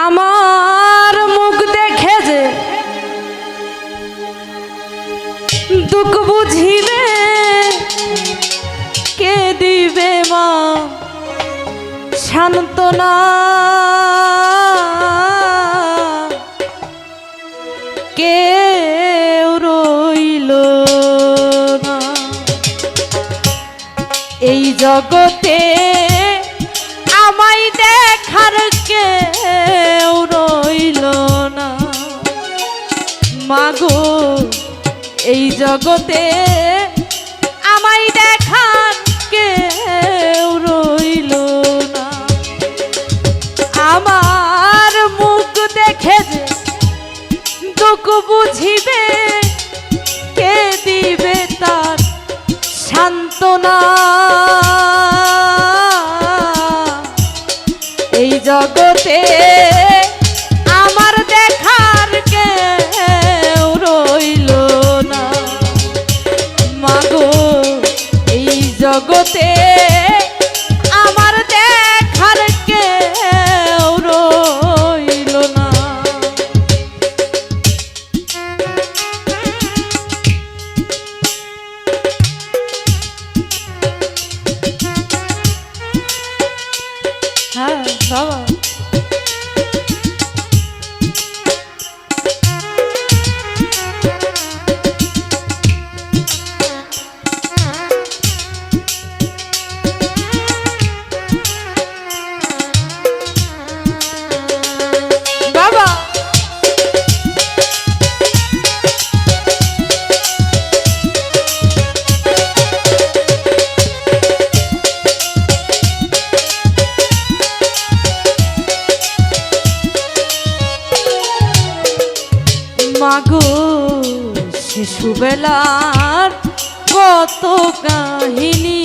আমার মুখ দেখে যে দুঃখ বুঝিবে কে দিবে মা সান্ত্বনা, কেউ রইল না এই জগতে আমায় দেখার কেউ রইল না মাগো এই জগতে আমায় দেখার কেউ রইল না। আমার মুখ দেখে যে দুঃখ বুঝিবে কে দিবে তার সান্ত্বনা, এই জগতে আমার দেখার কেউ রইল না মাগো এই জগতে আমার দেখার কেউ রইল না। হ্যাঁ বাবা মাগো শিশুবেলার কত কাহিনী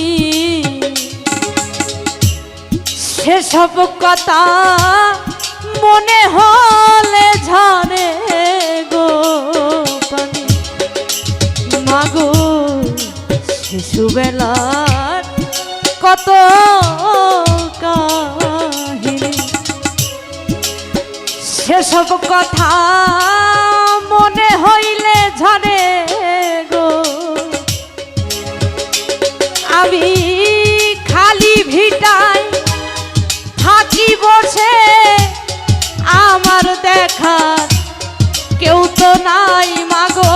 সেসব কথা মনে হলে ঝরে গো পানি মাগো শিশুবেলার কত কাহিনী সেসব কথা মনে হইলে ঝরে গো আমি খালি ভিটায় থাকি বসে আমার দেখার কেউ তো নাই মাগো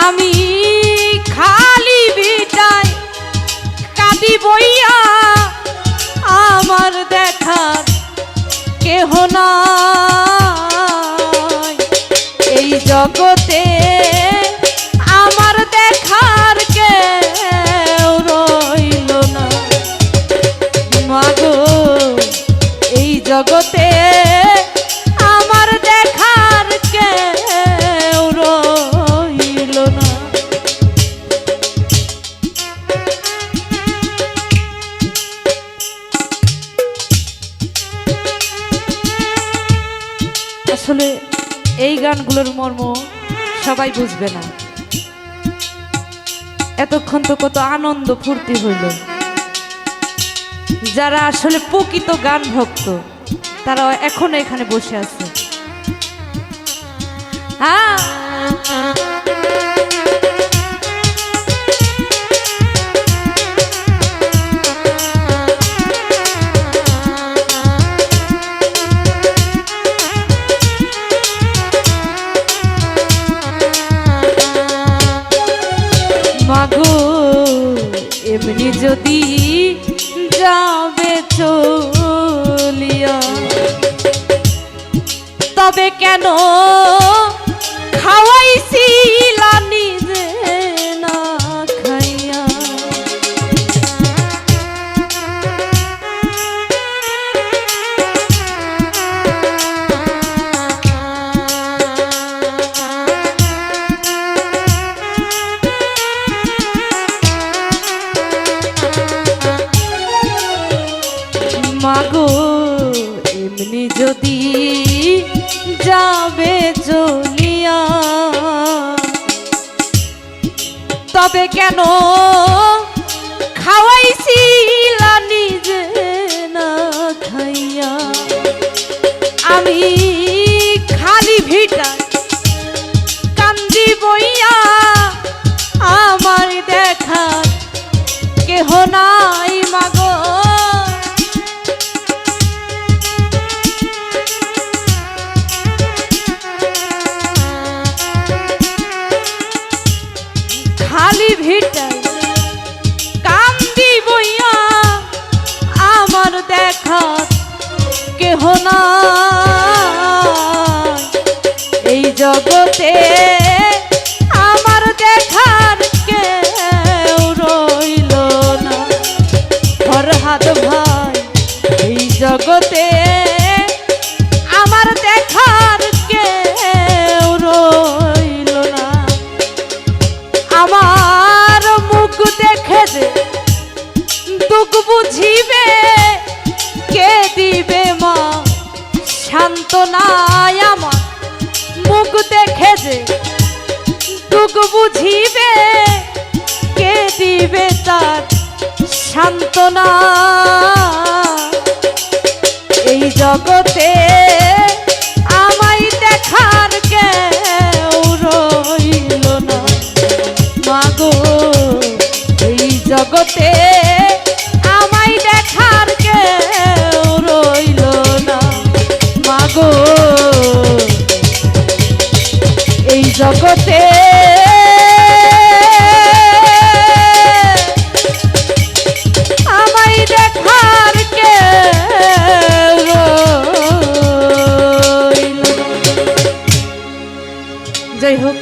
আমি খালি ভিটায় কাঁদি বইয়া আমার দেখার কেহ নাই এই জগতে আমার দেখার কেউ রইল না মাগো এই জগতে আমার দেখার কেউ রইল না। আসলে এই গানগুলোর মর্ম সবাই বুঝবে না, এতক্ষণ তো কত আনন্দ ফুর্তি হইল। যারা আসলে প্রকৃত গান ভক্ত তারা এখনো এখানে বসে আছে। হ্যাঁ মাগো এমনি যদি যাবে চলিয়া তবে কেন খাওয়াইছিলা নিজে না খাইয়া মাগো এমনি যদি যাবে তবে কেন খাওয়াইছিলা নিজে না খাইয়া? আমি খালি ভিটা কান্দি বইয়া, আমার দেখার কেহ নাই মাগো। খালি ভিটায় কান্দি বইয়া, আমার দেখার কেহ নাই এই জগতে, আমার দেখার কেউ রইল না। ফরহাদ ভাই এই জগতে আমার দেখার কেউ রইল না। আমার মুখ দেখে যে দুঃখ বুঝিবে কে দিবে মা সান্ত্বনায়? আমার মুখ দেখে যে দুঃখ বুঝিবে কে দিবে তার সান্ত্বনা? এই জগতে আমায় দেখার কেউ রইল না মাগো। এই জগতে আমায় দেখার কেউ রইল না মাগো। এই জগতে আমায় দেখার কেউ রইল না। যাই হোক,